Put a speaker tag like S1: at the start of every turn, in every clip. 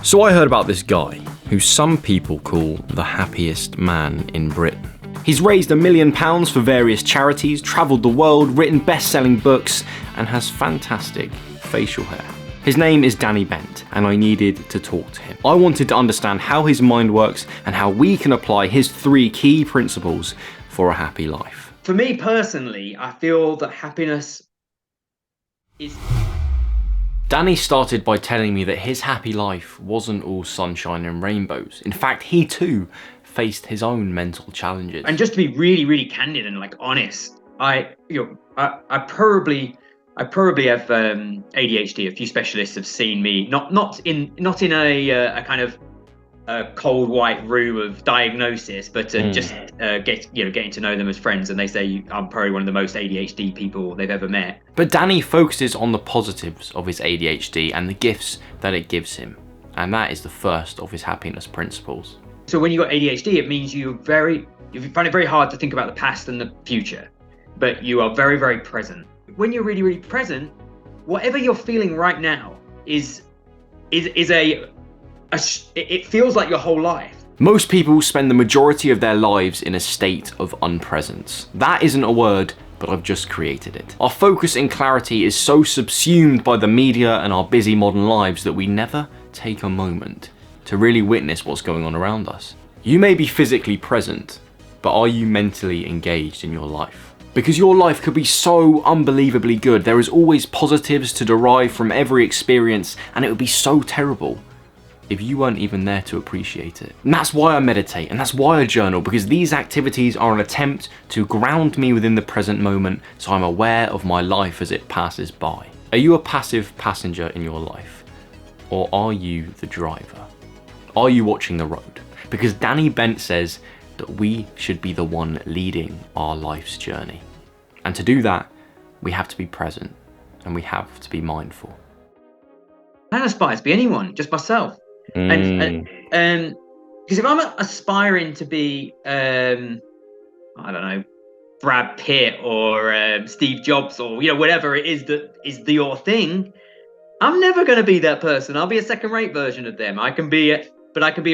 S1: So I heard about this guy, who some people call the happiest man in Britain. He's raised £1 million for various charities, travelled the world, written best-selling books, and has fantastic facial hair. His name is Danny Bent, and I needed to talk to him. I wanted to understand how his mind works and how we can apply his 3 key principles for a happy life.
S2: For me personally, I feel that happiness is...
S1: Danny started by telling me that his happy life wasn't all sunshine and rainbows. In fact, he too faced his own mental challenges.
S2: And just to be really, really candid and honest, I probably have ADHD. A few specialists have seen me not in a kind of a cold white room of diagnosis, but just getting to know them as friends, and they say I'm probably one of the most ADHD people they've ever met.
S1: But Danny focuses on the positives of his ADHD and the gifts that it gives him, and that is the first of his happiness principles.
S2: So when you got ADHD, it means you find it very hard to think about the past and the future, but you are very, very present. When you're really, really present, whatever you're feeling right now it feels like your whole life.
S1: Most people spend the majority of their lives in a state of unpresence. That isn't a word, but I've just created it. Our focus and clarity is so subsumed by the media and our busy modern lives that we never take a moment to really witness what's going on around us. You may be physically present, but are you mentally engaged in your life? Because your life could be so unbelievably good. There is always positives to derive from every experience, and it would be so terrible if you weren't even there to appreciate it. And that's why I meditate, and that's why I journal, because these activities are an attempt to ground me within the present moment so I'm aware of my life as it passes by. Are you a passive passenger in your life? Or are you the driver? Are you watching the road? Because Danny Bent says that we should be the one leading our life's journey. And to do that, we have to be present and we have to be mindful.
S2: I don't aspire to be anyone, just myself. And because if I'm aspiring to be, I don't know, Brad Pitt or Steve Jobs or whatever it is that is your thing, I'm never going to be that person. I'll be a second-rate version of them. I can be a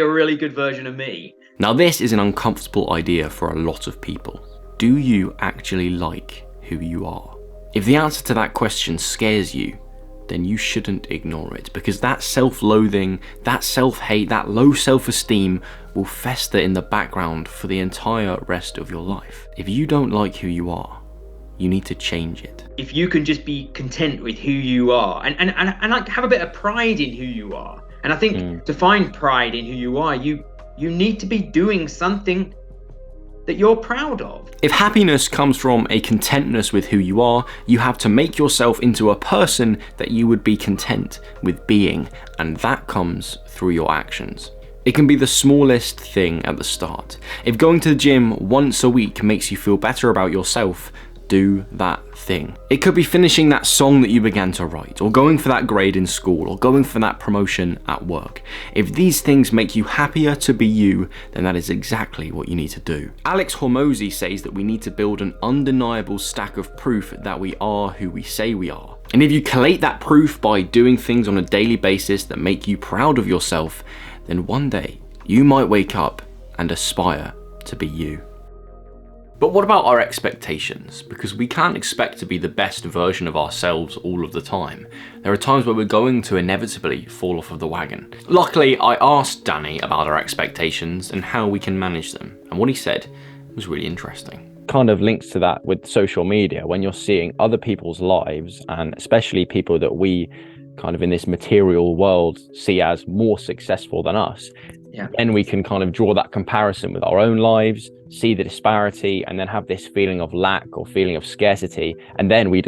S2: really good version of me.
S1: Now this is an uncomfortable idea for a lot of people. Do you actually like who you are? If the answer to that question scares you, then you shouldn't ignore it, because that self-loathing, that self-hate, that low self-esteem will fester in the background for the entire rest of your life. If you don't like who you are, you need to change it.
S2: If you can just be content with who you are and like have a bit of pride in who you are. And I think to find pride in who you are, you need to be doing something that you're proud of.
S1: If happiness comes from a contentness with who you are, you have to make yourself into a person that you would be content with being, and that comes through your actions. It can be the smallest thing at the start. If going to the gym once a week makes you feel better about yourself, do that thing. It could be finishing that song that you began to write, or going for that grade in school, or going for that promotion at work. If these things make you happier to be you, then that is exactly what you need to do. Alex Hormozy says that we need to build an undeniable stack of proof that we are who we say we are. And if you collate that proof by doing things on a daily basis that make you proud of yourself, then one day you might wake up and aspire to be you. But what about our expectations? Because we can't expect to be the best version of ourselves all of the time. There are times where we're going to inevitably fall off of the wagon. Luckily, I asked Danny about our expectations and how we can manage them. And what he said was really interesting.
S3: Kind of links to that with social media, when you're seeing other people's lives, and especially people that we kind of in this material world see as more successful than us.
S2: Yeah.
S3: Then we can kind of draw that comparison with our own lives, see the disparity, and then have this feeling of lack or feeling of scarcity. And then we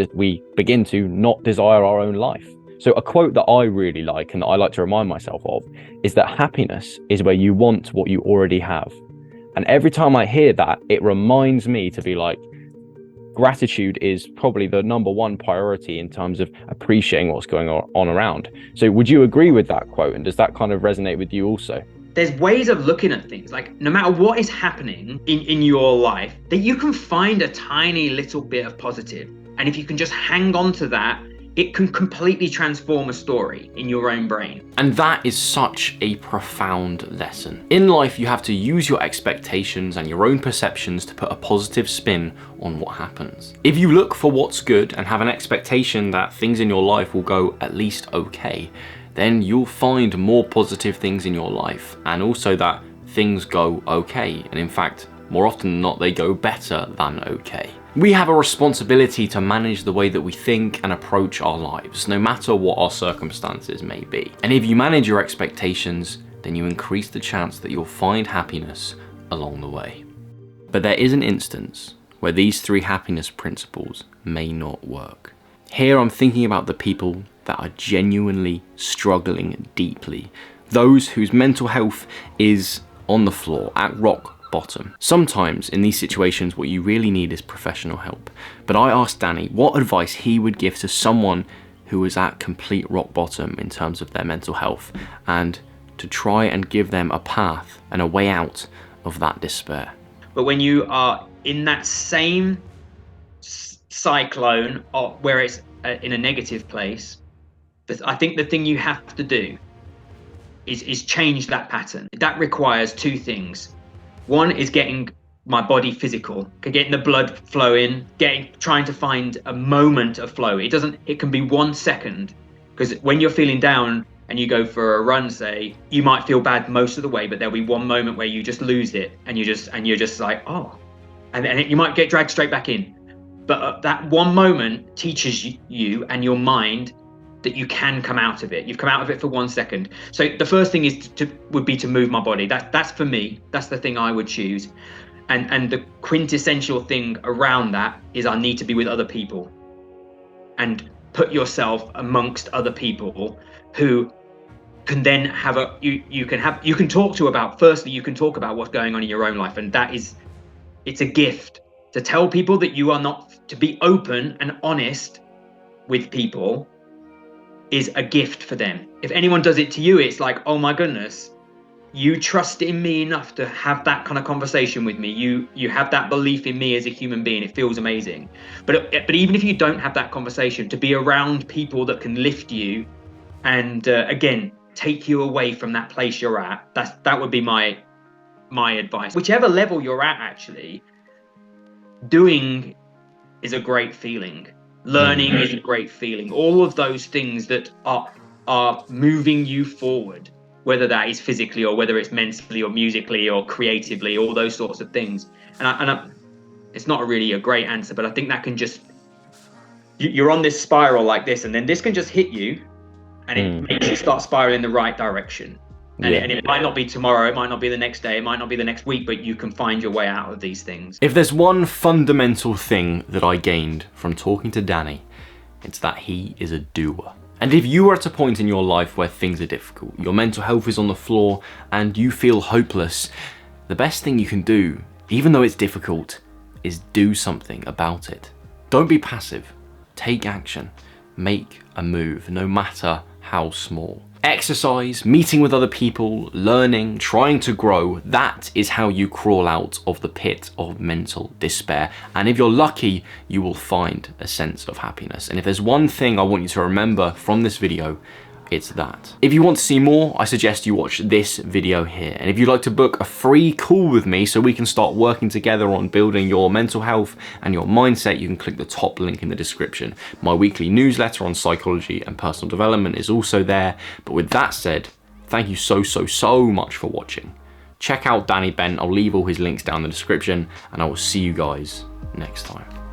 S3: begin to not desire our own life. So a quote that I really like and that I like to remind myself of is that happiness is where you want what you already have. And every time I hear that, it reminds me to be like, gratitude is probably the number one priority in terms of appreciating what's going on around. So would you agree with that quote? And does that kind of resonate with you also?
S2: There's ways of looking at things, like no matter what is happening in your life, that you can find a tiny little bit of positive. And if you can just hang on to that it can completely transform a story in your own brain.
S1: And that is such a profound lesson. In life, you have to use your expectations and your own perceptions to put a positive spin on what happens. If you look for what's good and have an expectation that things in your life will go at least okay, then you'll find more positive things in your life, and also that things go okay. And in fact, more often than not, they go better than okay. We have a responsibility to manage the way that we think and approach our lives, no matter what our circumstances may be. And if you manage your expectations, then you increase the chance that you'll find happiness along the way. But there is an instance where these 3 happiness principles may not work. Here I'm thinking about the people that are genuinely struggling deeply, those whose mental health is on the floor, at rock bottom. Sometimes in these situations what you really need is professional help. But I asked Danny what advice he would give to someone who is at complete rock bottom in terms of their mental health, and to try and give them a path and a way out of that despair.
S2: But when you are in that same cyclone where it's in a negative place, I think the thing you have to do is change that pattern. That requires 2 things. One is getting my body physical, getting the blood flowing, trying to find a moment of flow. It can be 1 second, because when you're feeling down and you go for a run, say, you might feel bad most of the way, but there'll be one moment where you just lose it, and you're just like, oh, and you might get dragged straight back in. But that one moment teaches you and your mind that you can come out of it. You've come out of it for 1 second. So the first thing would be to move my body. That's for me. That's the thing I would choose. And the quintessential thing around that is I need to be with other people, and put yourself amongst other people who can then have you can talk to about. Firstly, you can talk about what's going on in your own life, and it's a gift to tell people that you are not, to be open and honest with people is a gift for them. If anyone does it to you, it's like, oh my goodness, you trust in me enough to have that kind of conversation with me. You have that belief in me as a human being. It feels amazing. But even if you don't have that conversation, to be around people that can lift you and again take you away from that place you're at, that would be my advice. Whichever level you're at, actually, doing is a great feeling. Learning is a great feeling. All of those things that are moving you forward, whether that is physically or whether it's mentally or musically or creatively, all those sorts of things. And it's not really a great answer, but I think that can just, you're on this spiral like this, and then this can just hit you, and it makes you start spiraling in the right direction. And it might not be tomorrow, it might not be the next day, it might not be the next week, but you can find your way out of these things.
S1: If there's one fundamental thing that I gained from talking to Danny, it's that he is a doer. And if you are at a point in your life where things are difficult, your mental health is on the floor, and you feel hopeless, the best thing you can do, even though it's difficult, is do something about it. Don't be passive. Take action. Make a move, no matter how small. Exercise, meeting with other people, learning, trying to grow, that is how you crawl out of the pit of mental despair. And if you're lucky, you will find a sense of happiness. And if there's one thing I want you to remember from this video, it's that. If you want to see more, I suggest you watch this video here. And if you'd like to book a free call with me so we can start working together on building your mental health and your mindset, you can click the top link in the description. My weekly newsletter on psychology and personal development is also there. But with that said, thank you so much for watching. Check out Danny Bent. I'll leave all his links down in the description, and I will see you guys next time.